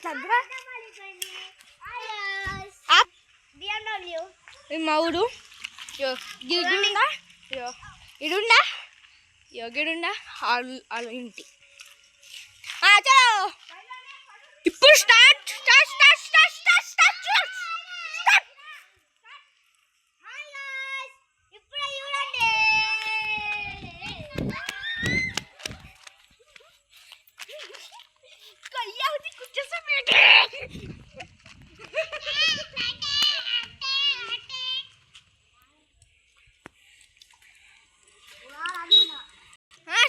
మాట్లాడదురా మా ఊరు గిడుండా ఇడుండా గిడుండా వాళ్ళ ఇంటి చలో ఇప్పుడు start start start start start start start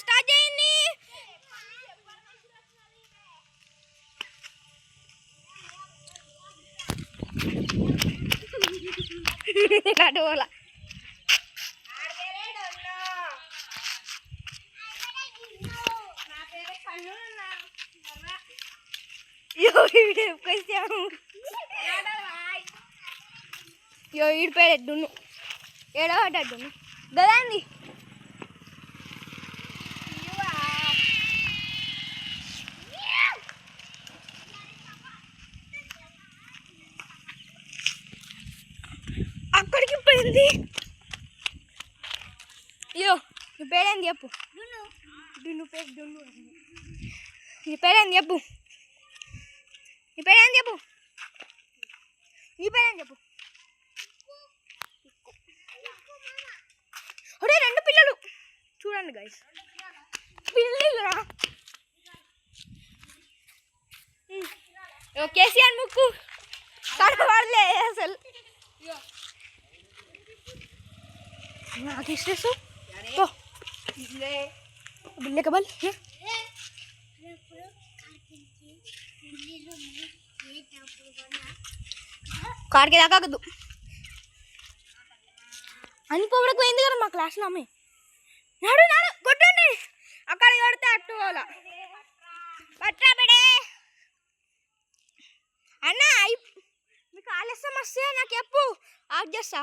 start చేయండి అడవలా ఈడు పేడెడ్డును ఏడో అడ్డును గదండి అక్కడికి పోయింది అయ్యో నీ పేరేంది చెప్పు డున్ను పేరు డున్ను నీ పేరేంది చెప్పు నీ పేరేంది చెప్పు నీ పేరేంది చెప్పు ఒరే రెండు పిల్లలు చూడండి గైస్ పిల్లలురా కేసీఆర్ ముక్కు కడపడలే అసలు నాకు ఇష్టం బిల్లే కబల్ కాడికి దాకాకద్దు అని పోవడానికి పోయింది కదా మా క్లాస్లో అమ్మాయి నాడు నాడు కొట్టండి అక్కడ కొడితే అట్టు వాళ్ళ పట్టా పెడే అన్న మీకు ఆలస్యం వస్తే నాకు చెప్పు ఆఫ్ చేస్తా